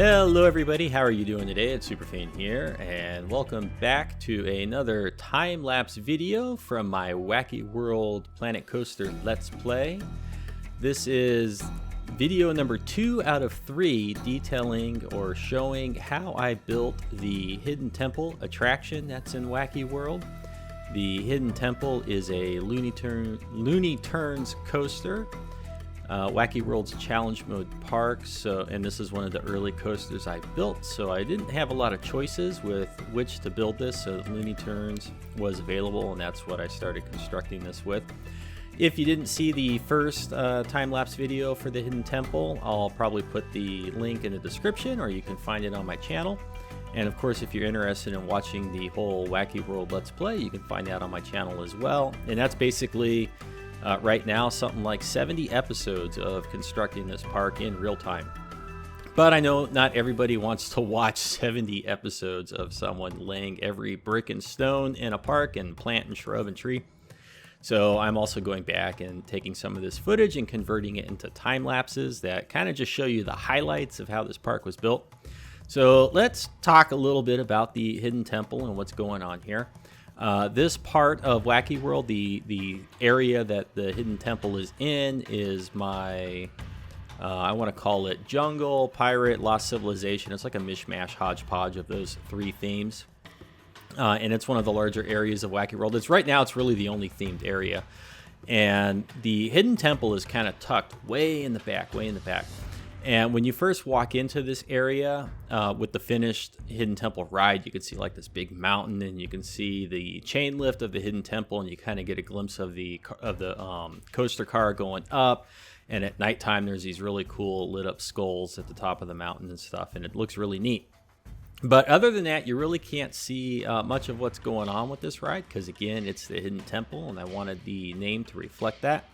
Hello everybody, how are you doing today? It's superfiend here, and welcome back to another time-lapse video from my Whacky World Planet Coaster Let's Play. This is video number 2 out of 3 detailing or showing how I built the Hidden Temple attraction that's in Whacky World. The Hidden Temple is a Loony Turns coaster. Whacky World's challenge mode park, and this is one of the early coasters I built, so I didn't have a lot of choices with which to build this, so Loony Turns was available, and that's what I started constructing this with. If you didn't see the first time-lapse video for the Hidden Temple, I'll probably put the link in the description, or you can find it on my channel. And of course, if you're interested in watching the whole Whacky World Let's Play, you can find that on my channel as well. And that's basically right now something like 70 episodes of constructing this park in real time. But I know not everybody wants to watch 70 episodes of someone laying every brick and stone in a park and plant and shrub and tree. So I'm also going back and taking some of this footage and converting it into time lapses that kind of just show you the highlights of how this park was built. So let's talk a little bit about the Hidden Temple and what's going on here. This part of Whacky World, the area that the Hidden Temple is in, is my, I want to call it jungle, pirate, lost civilization. It's like a mishmash hodgepodge of those 3 themes. And it's one of the larger areas of Whacky World. Right now, it's really the only themed area. And the Hidden Temple is kind of tucked way in the back, way in the back. And when you first walk into this area with the finished Hidden Temple ride, you can see like this big mountain, and you can see the chain lift of the Hidden Temple, and you kind of get a glimpse of the coaster car going up. And at nighttime, there's these really cool lit up skulls at the top of the mountain and stuff, and it looks really neat. But other than that, you really can't see much of what's going on with this ride, because again, it's the Hidden Temple, and I wanted the name to reflect that.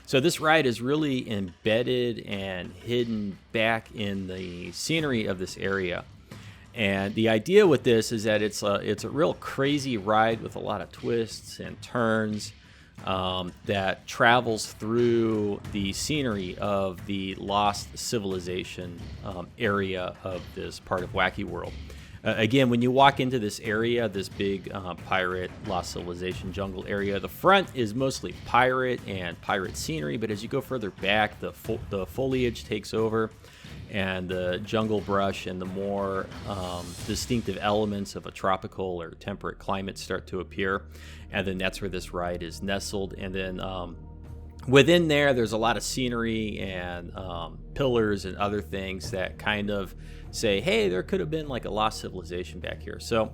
So this ride is really embedded and hidden back in the scenery of this area. And the idea with this is that it's a real crazy ride with a lot of twists and turns that travels through the scenery of the lost civilization area of this part of Whacky World. Again, when you walk into this area, this big pirate, lost civilization jungle area, the front is mostly pirate and pirate scenery, but as you go further back, the foliage takes over, and the jungle brush and the more distinctive elements of a tropical or temperate climate start to appear, and then that's where this ride is nestled. And then within there's a lot of scenery and pillars and other things that kind of say, hey, there could have been like a lost civilization back here. So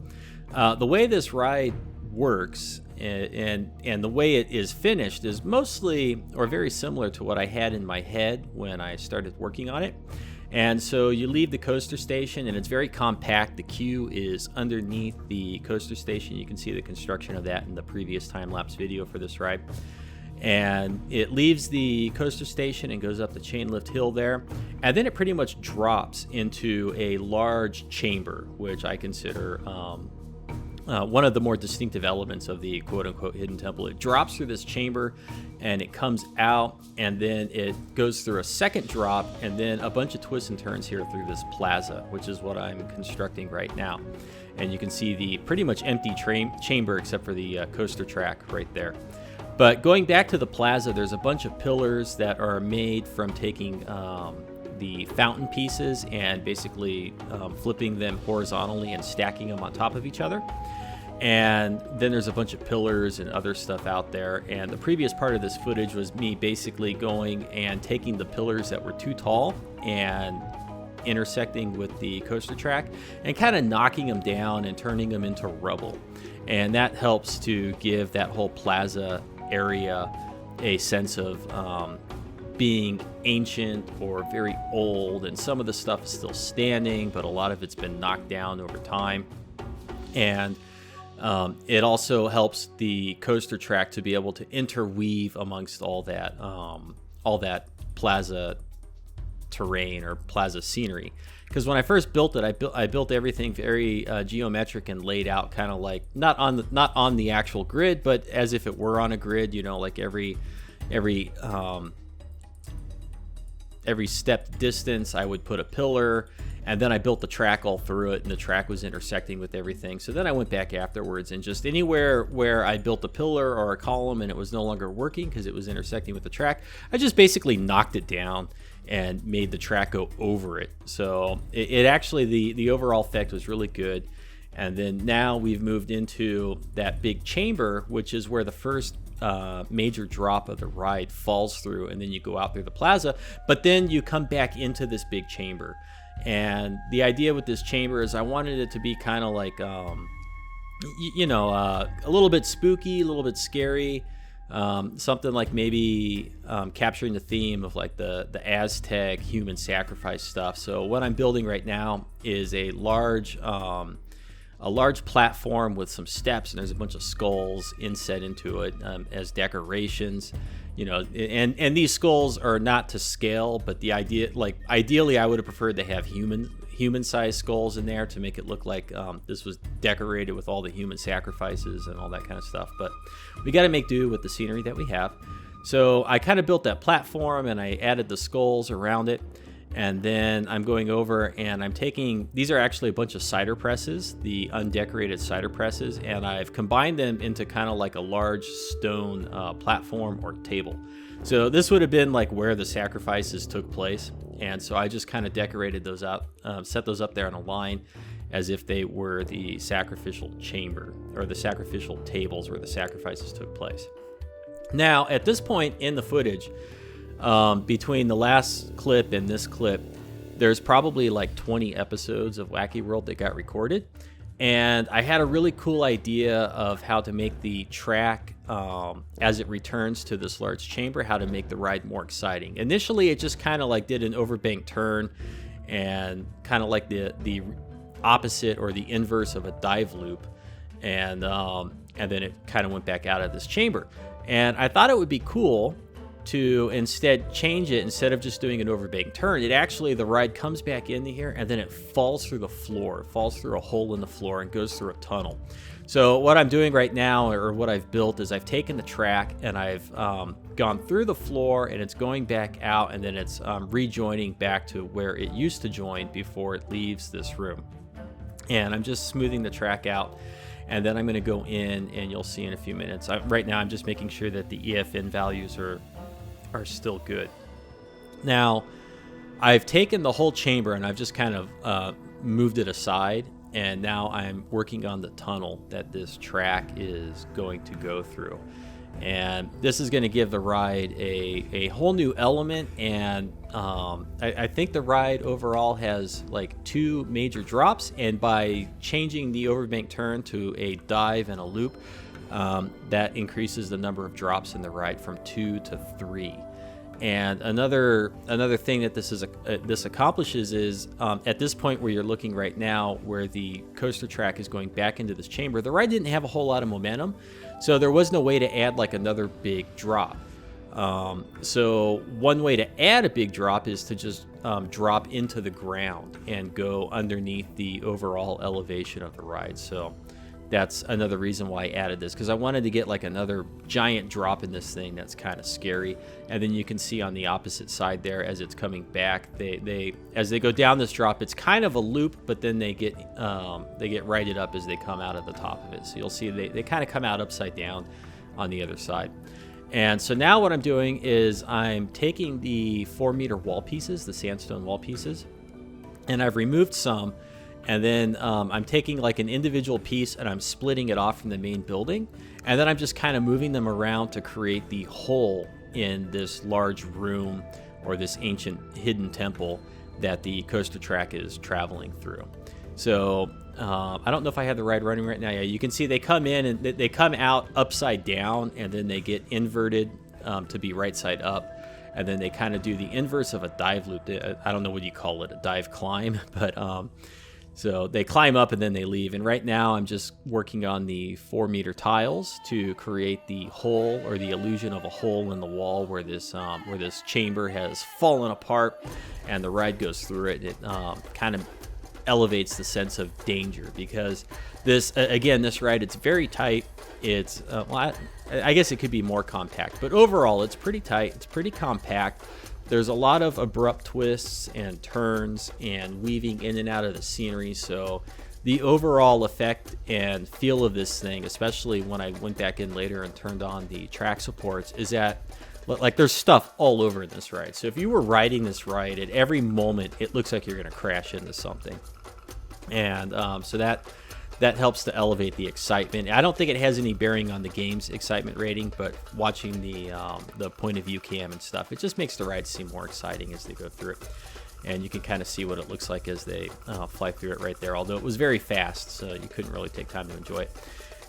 the way this ride works and the way it is finished is mostly or very similar to what I had in my head when I started working on it. And so you leave the coaster station, and it's very compact. The queue is underneath the coaster station. You can see the construction of that in the previous time-lapse video for this ride. And it leaves the coaster station and goes up the chain lift hill there, and then it pretty much drops into a large chamber, which I consider one of the more distinctive elements of the quote-unquote Hidden Temple. It drops through this chamber, and it comes out, and then it goes through a second drop, and then a bunch of twists and turns here through this plaza, which is what I'm constructing right now. And you can see the pretty much empty chamber except for the coaster track right there. But going back to the plaza, there's a bunch of pillars that are made from taking the fountain pieces and basically flipping them horizontally and stacking them on top of each other. And then there's a bunch of pillars and other stuff out there. And the previous part of this footage was me basically going and taking the pillars that were too tall and intersecting with the coaster track and kind of knocking them down and turning them into rubble. And that helps to give that whole plaza area a sense of being ancient or very old, and some of the stuff is still standing, but a lot of it's been knocked down over time. And it also helps the coaster track to be able to interweave amongst all that plaza terrain or plaza scenery. Because when I first built it, I built everything very geometric and laid out kind of like not on the actual grid, but as if it were on a grid. You know, like every stepped distance, I would put a pillar, And then I built the track all through it, and the track was intersecting with everything. So then I went back afterwards, and just anywhere where I built a pillar or a column and it was no longer working because it was intersecting with the track, I just basically knocked it down and made the track go over it. So it actually, the overall effect was really good. And then now we've moved into that big chamber, which is where the first major drop of the ride falls through, and then you go out through the plaza, but then you come back into this big chamber. And the idea with this chamber is I wanted it to be kind of like a little bit spooky, a little bit scary, something like maybe capturing the theme of like the Aztec human sacrifice stuff. So what I'm building right now is a large platform with some steps, and there's a bunch of skulls inset into it as decorations, and these skulls are not to scale, but the idea, like, ideally I would have preferred to have human-sized skulls in there to make it look like this was decorated with all the human sacrifices and all that kind of stuff. But we got to make do with the scenery that we have. So I kind of built that platform, and I added the skulls around it. And then I'm going over and I'm taking, these are actually a bunch of cider presses, the undecorated cider presses, and I've combined them into kind of like a large stone platform or table. So this would have been like where the sacrifices took place. And so I just kind of decorated those up, set those up there on a line as if they were the sacrificial chamber or the sacrificial tables where the sacrifices took place. Now, at this point in the footage, between the last clip and this clip, there's probably like 20 episodes of Whacky World that got recorded. And I had a really cool idea of how to make the track, as it returns to this large chamber, how to make the ride more exciting. Initially, it just kind of like did an overbank turn and kind of like the opposite or the inverse of a dive loop. And then it kind of went back out of this chamber. And I thought it would be cool to instead change it. Instead of just doing an overbank turn, it actually, the ride comes back into here and then it falls through the floor. It falls through a hole in the floor and goes through a tunnel. So what I'm doing right now, or what I've built, is I've taken the track and I've gone through the floor, and it's going back out, and then it's rejoining back to where it used to join before it leaves this room. And I'm just smoothing the track out, and then I'm going to go in, and you'll see in a few minutes. Right now I'm just making sure that the EFN values are still good. Now, I've taken the whole chamber and I've just kind of moved it aside, and now I'm working on the tunnel that this track is going to go through. And this is going to give the ride a whole new element, and I think the ride overall has like 2 major drops, and by changing the overbank turn to a dive and a loop, that increases the number of drops in the ride from 2 to 3. And another thing that this accomplishes is, at this point where you're looking right now, where the coaster track is going back into this chamber, the ride didn't have a whole lot of momentum, so there was no way to add like another big drop. So one way to add a big drop is to just drop into the ground and go underneath the overall elevation of the ride. So that's another reason why I added this, because I wanted to get like another giant drop in this thing that's kind of scary. And then you can see on the opposite side there, as it's coming back, as they go down this drop, it's kind of a loop, but then they get righted up as they come out of the top of it. So you'll see they kind of come out upside down on the other side. And so now what I'm doing is I'm taking the 4-meter wall pieces, the sandstone wall pieces, and I've removed some. And then I'm taking like an individual piece and I'm splitting it off from the main building. And then I'm just kind of moving them around to create the hole in this large room, or this ancient hidden temple that the coaster track is traveling through. So I don't know if I have the ride running right now. Yeah, you can see they come in and they come out upside down, and then they get inverted to be right side up. And then they kind of do the inverse of a dive loop. I don't know what you call it, a dive climb, but so they climb up and then they leave. And right now I'm just working on the 4-meter tiles to create the hole, or the illusion of a hole in the wall where this chamber has fallen apart and the ride goes through it. It kind of elevates the sense of danger, because this ride, it's very tight. It's I guess it could be more compact, but overall it's pretty tight, it's pretty compact, there's a lot of abrupt twists and turns and weaving in and out of the scenery. So the overall effect and feel of this thing, especially when I went back in later and turned on the track supports, is that like there's stuff all over this ride. So if you were riding this ride, at every moment it looks like you're going to crash into something. And so that helps to elevate the excitement. I don't think it has any bearing on the game's excitement rating, but watching the point of view cam and stuff, it just makes the ride seem more exciting as they go through it. And you can kind of see what it looks like as they fly through it right there, although it was very fast, so you couldn't really take time to enjoy it.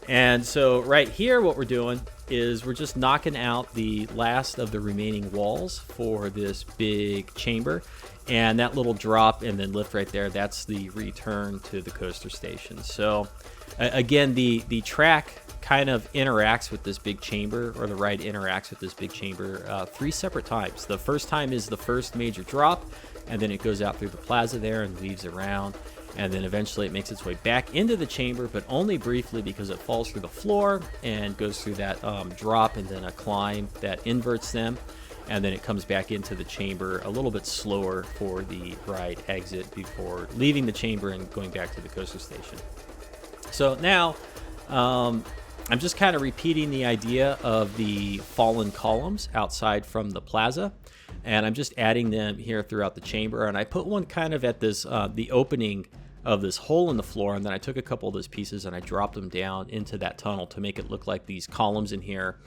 And so right here, what we're doing is we're just knocking out the last of the remaining walls for this big chamber. And that little drop and then lift right there, that's the return to the coaster station. So again, the track kind of interacts with this big chamber, or the ride interacts with this big chamber 3 separate times. The first time is the first major drop, and then it goes out through the plaza there and weaves around. And then eventually it makes its way back into the chamber, but only briefly, because it falls through the floor and goes through that drop and then a climb that inverts them. And then it comes back into the chamber a little bit slower for the ride exit before leaving the chamber and going back to the coaster station. So now I'm just kind of repeating the idea of the fallen columns outside from the plaza. And I'm just adding them here throughout the chamber. And I put one kind of at this the opening of this hole in the floor, and then I took a couple of those pieces and I dropped them down into that tunnel to make it look like these columns in here.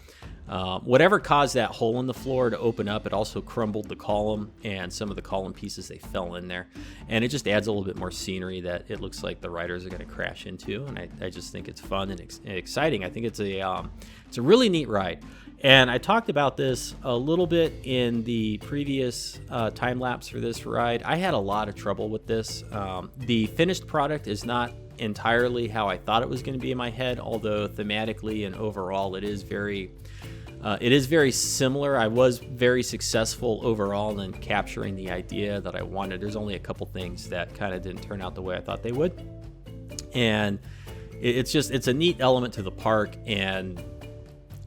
Whatever caused that hole in the floor to open up, it also crumbled the column, and some of the column pieces, they fell in there. And it just adds a little bit more scenery that it looks like the riders are going to crash into, and I just think it's fun and exciting. I think it's a really neat ride. And I talked about this a little bit in the previous time lapse for this ride. I had a lot of trouble with this. The finished product is not entirely how I thought it was going to be in my head, although thematically and overall it is very similar. I was very successful overall in capturing the idea that I wanted. There's only a couple things that kind of didn't turn out the way I thought they would. And it's a neat element to the park, and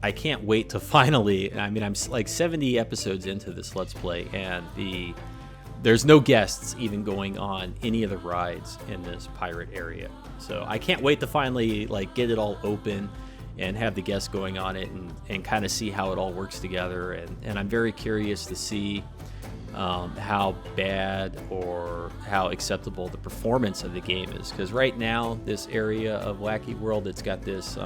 I can't wait to finally, I mean, I'm like 70 episodes into this Let's Play, and there's no guests even going on any of the rides in this pirate area. So I can't wait to finally like get it all open and have the guests going on it and kind of see how it all works together. And I'm very curious to see how bad or how acceptable the performance of the game is. Because right now, this area of Whacky World, it's got this...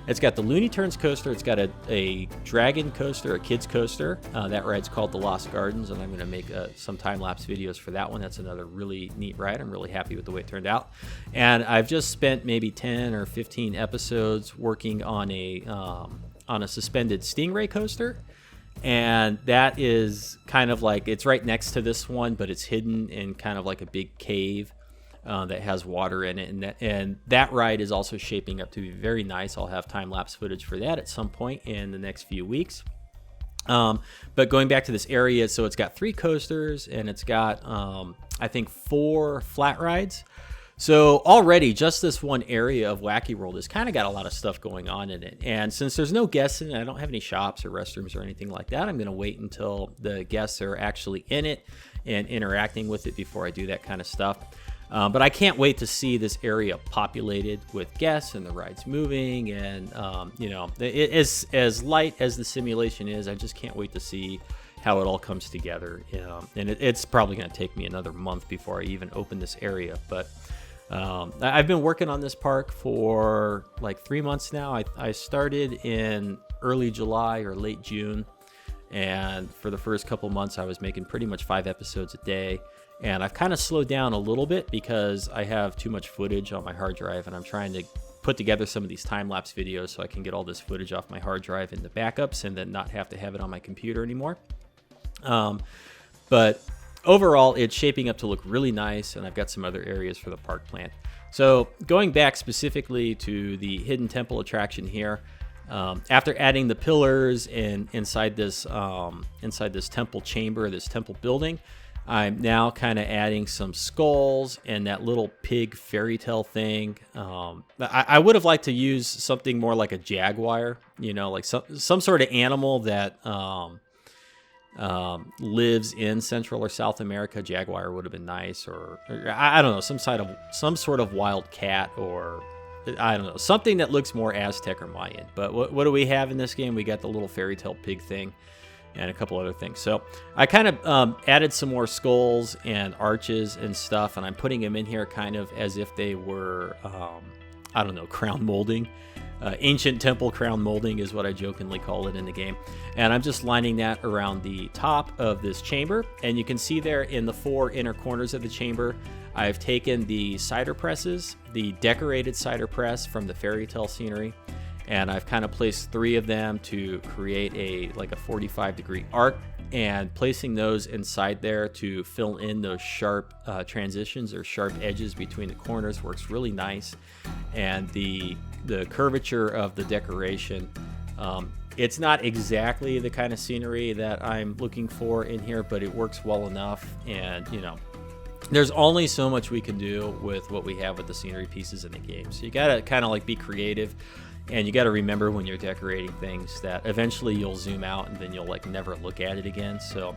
It's got the Looney Tunes coaster. It's got a dragon coaster, a kids coaster. That ride's called the Lost Gardens, and I'm going to make some time-lapse videos for that one. That's another really neat ride. I'm really happy with the way it turned out. And I've just spent maybe 10 or 15 episodes working on a suspended Stingray coaster. And that is kind of like, it's right next to this one, but it's hidden in kind of like a big cave that has water in it, and that ride is also shaping up to be very nice. I'll have time-lapse footage for that at some point in the next few weeks. But going back to this area, so it's got 3 coasters, and it's got, I think, 4 flat rides. So already, just this one area of Whacky World has kind of got a lot of stuff going on in it. And since there's no guests in it, I don't have any shops or restrooms or anything like that, I'm going to wait until the guests are actually in it and interacting with it before I do that kind of stuff. But I can't wait to see this area populated with guests and the rides moving. And, it is as light as the simulation is. I just can't wait to see how it all comes together. And it's probably going to take me another month before I even open this area. But I've been working on this park for like 3 months now. I started in early July or late June. And for the first couple months, I was making pretty much 5 episodes a day. And I've kind of slowed down a little bit because I have too much footage on my hard drive, and I'm trying to put together some of these time-lapse videos so I can get all this footage off my hard drive into backups and then not have to have it on my computer anymore. But overall, it's shaping up to look really nice, and I've got some other areas for the park planned. So going back specifically to the hidden temple attraction here, after adding the pillars and inside this temple chamber, this temple building, I'm now kind of adding some skulls and that little pig fairy tale thing. I would have liked to use something more like a jaguar, like some sort of animal that lives in Central or South America. Jaguar would have been nice, or I don't know, some sort of wild cat, or I don't know, something that looks more Aztec or Mayan. But what do we have in this game? We got the little fairy tale pig thing and a couple other things. So I kind of added some more skulls and arches and stuff, and I'm putting them in here kind of as if they were, I don't know, crown molding. Ancient temple crown molding is what I jokingly call it in the game. And I'm just lining that around the top of this chamber. And you can see there in the 4 inner corners of the chamber, I've taken the cider presses, the decorated cider press from the fairy tale scenery, and I've kind of placed 3 of them to create a 45-degree arc, and placing those inside there to fill in those sharp transitions or sharp edges between the corners works really nice. And the curvature of the decoration, it's not exactly the kind of scenery that I'm looking for in here, but it works well enough. And you know, there's only so much we can do with what we have with the scenery pieces in the game, so you gotta kind of like be creative. And you got to remember when you're decorating things that eventually you'll zoom out and then you'll like never look at it again. So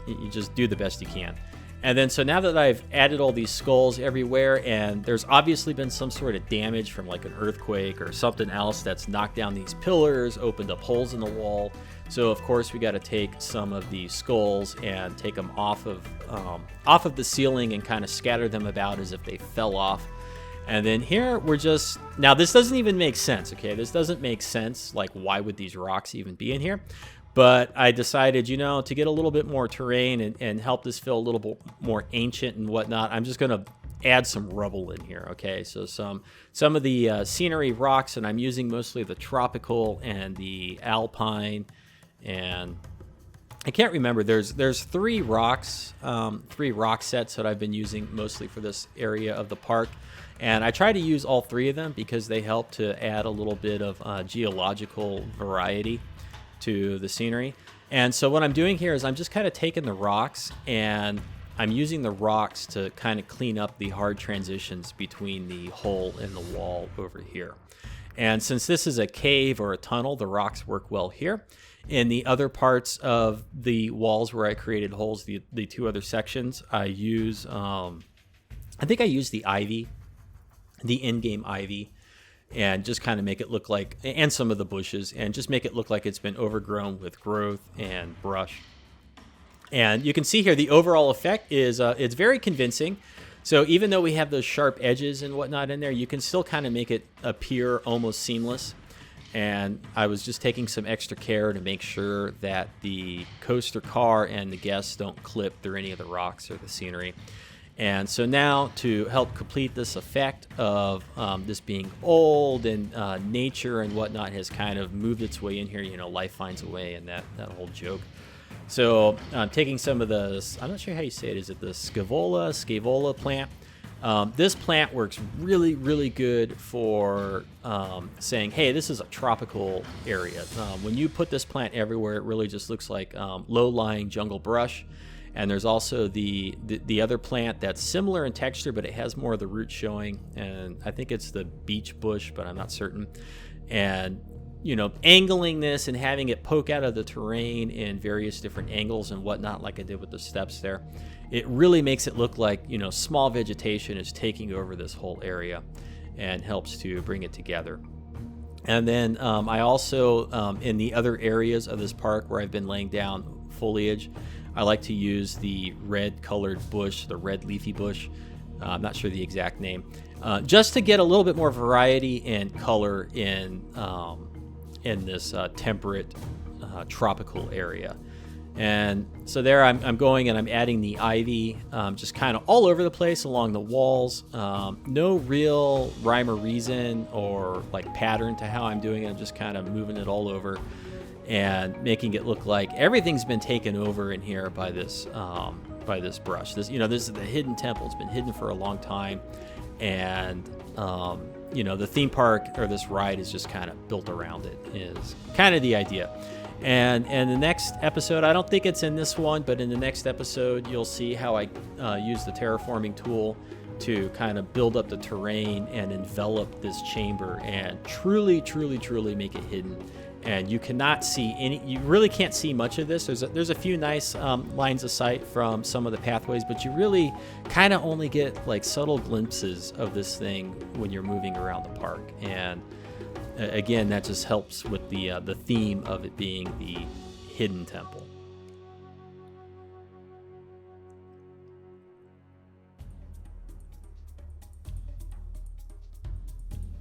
you just do the best you can. And then so now that I've added all these skulls everywhere, and there's obviously been some sort of damage from like an earthquake or something else that's knocked down these pillars, opened up holes in the wall. So of course we got to take some of these skulls and take them off of the ceiling and kind of scatter them about as if they fell off. And then here we're just, now this doesn't even make sense, okay? This doesn't make sense, like why would these rocks even be in here? But I decided, you know, to get a little bit more terrain and help this feel a little bit more ancient and whatnot, I'm just gonna add some rubble in here, okay? So some of the scenery rocks, and I'm using mostly the tropical and the alpine, and I can't remember, there's 3 rocks, 3 rock sets that I've been using mostly for this area of the park. And I try to use all 3 of them because they help to add a little bit of geological variety to the scenery. And so what I'm doing here is I'm just kind of taking the rocks, and I'm using the rocks to kind of clean up the hard transitions between the hole and the wall over here. And since this is a cave or a tunnel, the rocks work well here. In the other parts of the walls where I created holes, the 2 other sections, I use, I think I use the ivy, the in-game ivy, and just kind of make it look like, and some of the bushes, and just make it look like it's been overgrown with growth and brush. And you can see here the overall effect is it's very convincing. So even though we have those sharp edges and whatnot in there, you can still kind of make it appear almost seamless. And I was just taking some extra care to make sure that the coaster car and the guests don't clip through any of the rocks or the scenery. And so now, to help complete this effect of this being old and nature and whatnot has kind of moved its way in here, you know, life finds a way, and that whole joke. So I'm taking some of the, I'm not sure how you say it, is it the Scaevola plant? This plant works really, really good for saying, hey, this is a tropical area. When you put this plant everywhere, it really just looks like low-lying jungle brush. And there's also the other plant that's similar in texture, but it has more of the roots showing. And I think it's the beach bush, but I'm not certain. And, you know, angling this and having it poke out of the terrain in various different angles and whatnot, like I did with the steps there, it really makes it look like, you know, small vegetation is taking over this whole area and helps to bring it together. And then I also, in the other areas of this park where I've been laying down foliage, I like to use the red colored bush, the red leafy bush. I'm not sure the exact name, just to get a little bit more variety and color in this temperate tropical area. And so there I'm going and I'm adding the ivy just kind of all over the place along the walls. No real rhyme or reason or like pattern to how I'm doing it. I'm just kind of moving it all over and making it look like everything's been taken over in here by this brush. This, you know, this is the hidden temple. It's been hidden for a long time, and you know, the theme park or this ride is just kind of built around it. Is kind of the idea. And the next episode, I don't think it's in this one, but in the next episode, you'll see how I use the terraforming tool to kind of build up the terrain and envelop this chamber and truly, truly, truly make it hidden and you cannot see any. You really can't see much of this. There's a few nice lines of sight from some of the pathways, but you really kind of only get like subtle glimpses of this thing when you're moving around the park. And again, that just helps with the theme of it being the hidden temple.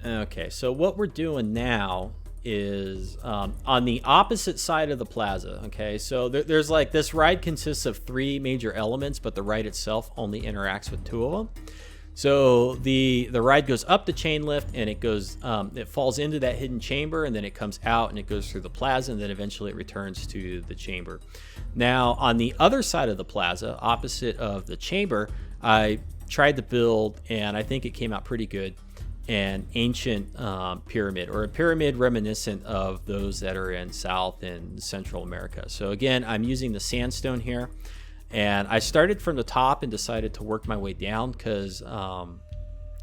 Okay, so what we're doing now is on the opposite side of the plaza. Okay, so there's like, this ride consists of 3 major elements, but the ride itself only interacts with 2 of them. So the ride goes up the chain lift, and it goes it falls into that hidden chamber, and then it comes out and it goes through the plaza, and then eventually it returns to the chamber. Now on the other side of the plaza, opposite of the chamber, I tried to build, and I think it came out pretty good, an ancient pyramid, or a pyramid reminiscent of those that are in South and Central America. So again, I'm using the sandstone here, and I started from the top and decided to work my way down, because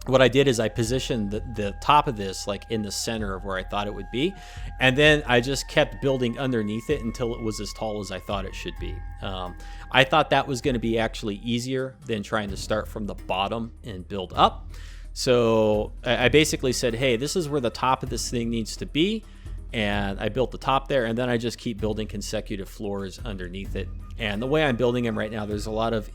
what I did is I positioned the top of this like in the center of where I thought it would be, and then I just kept building underneath it until it was as tall as I thought it should be. I thought that was going to be actually easier than trying to start from the bottom and build up. So I basically said, hey, this is where the top of this thing needs to be, and I built the top there, and then I just keep building consecutive floors underneath it. And the way I'm building them right now, there's a lot of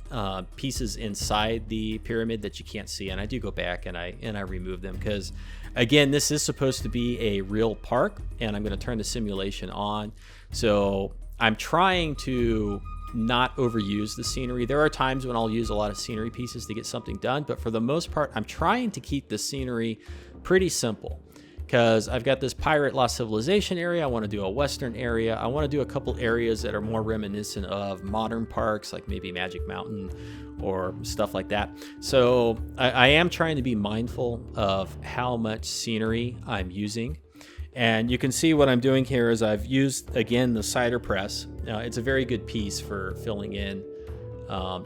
pieces inside the pyramid that you can't see, and I do go back and I remove them, because again, this is supposed to be a real park, and I'm going to turn the simulation on. So I'm trying to not overuse the scenery. There are times when I'll use a lot of scenery pieces to get something done, but for the most part, I'm trying to keep the scenery pretty simple, because I've got this Pirate Lost Civilization area. I want to do a Western area. I want to do a couple areas that are more reminiscent of modern parks, like maybe Magic Mountain or stuff like that. So I am trying to be mindful of how much scenery I'm using. And you can see what I'm doing here is I've used, again, the cider press. It's a very good piece for filling in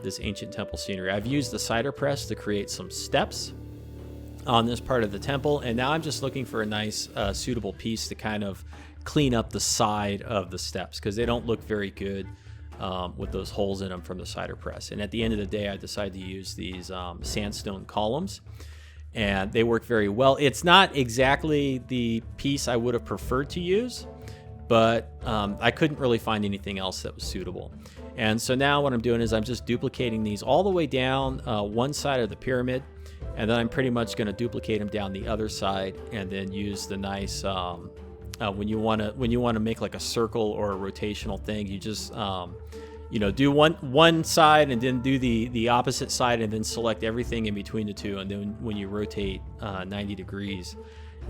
this ancient temple scenery. I've used the cider press to create some steps on this part of the temple, and now I'm just looking for a nice suitable piece to kind of clean up the side of the steps, because they don't look very good with those holes in them from the cider press. And at the end of the day, I decided to use these sandstone columns, and they work very well. It's not exactly the piece I would have preferred to use, but I couldn't really find anything else that was suitable. And so now what I'm doing is I'm just duplicating these all the way down one side of the pyramid, and then I'm pretty much going to duplicate them down the other side, and then use the nice when you want to make like a circle or a rotational thing, you just do one side and then do the opposite side, and then select everything in between the two, and then when you rotate 90 degrees,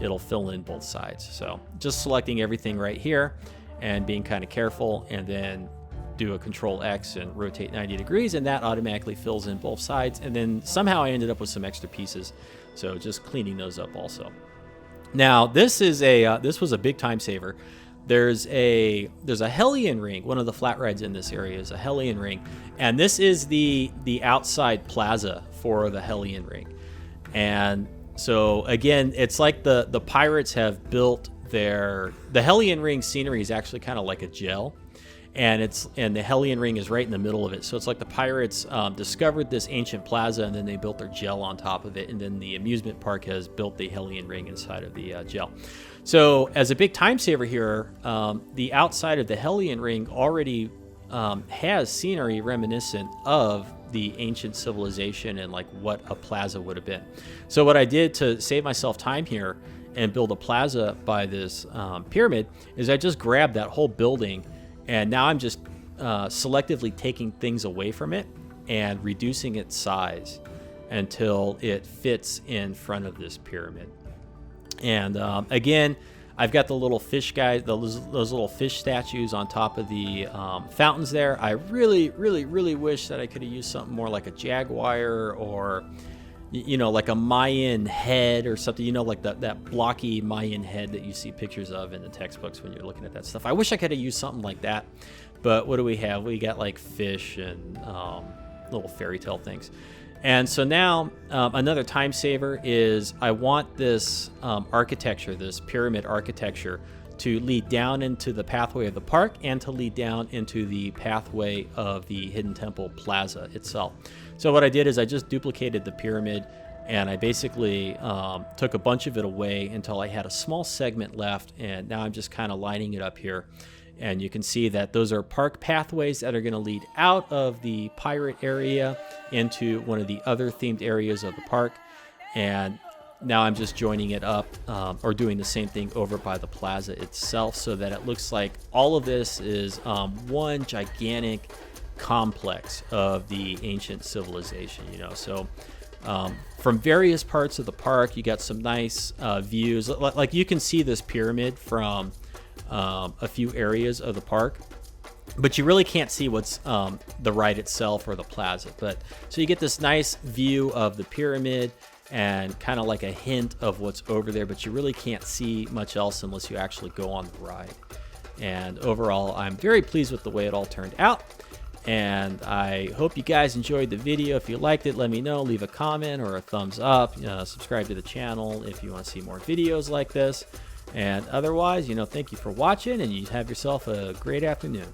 it'll fill in both sides. So just selecting everything right here and being kind of careful, and then do a Control X and rotate 90 degrees, and that automatically fills in both sides. And then somehow I ended up with some extra pieces, so just cleaning those up also. Now this was a big time saver. There's a Hellion ring. One of the flat rides in this area is a Hellion ring, and this is the outside plaza for the Hellion ring. And so again, it's like the pirates have built the Hellion ring scenery is actually kind of like a gel, and the Hellion ring is right in the middle of it. So it's like the pirates discovered this ancient plaza, and then they built their gel on top of it, and then the amusement park has built the Hellion ring inside of the gel. So as a big time saver here, the outside of the Hellion ring already has scenery reminiscent of the ancient civilization and like what a plaza would have been. So what I did to save myself time here and build a plaza by this pyramid is I just grabbed that whole building, and now I'm just selectively taking things away from it and reducing its size until it fits in front of this pyramid. And again, I've got the little fish guys, those little fish statues on top of the fountains there. I really, really, really wish that I could have used something more like a jaguar, or like a Mayan head or something, like that blocky Mayan head that you see pictures of in the textbooks when you're looking at that stuff. I wish I could have used something like that, but what do we have? We got like fish and little fairy tale things. And so now another time saver is I want this architecture, this pyramid architecture, to lead down into the pathway of the park and to lead down into the pathway of the Hidden Temple Plaza itself. So what I did is I just duplicated the pyramid, and I basically took a bunch of it away until I had a small segment left, and now I'm just kind of lining it up here. And you can see that those are park pathways that are going to lead out of the pirate area into one of the other themed areas of the park. And now I'm just joining it up, or doing the same thing over by the plaza itself, so that it looks like all of this is one gigantic complex of the ancient civilization, you know. So from various parts of the park, you got some nice views. Like you can see this pyramid from a few areas of the park, but you really can't see what's the ride itself or the plaza. But so you get this nice view of the pyramid and kind of like a hint of what's over there, but you really can't see much else unless you actually go on the ride. And overall, I'm very pleased with the way it all turned out, and I hope you guys enjoyed the video. If you liked it, let me know. Leave a comment or a thumbs up. Subscribe to the channel if you want to see more videos like this. And otherwise, thank you for watching, and you have yourself a great afternoon.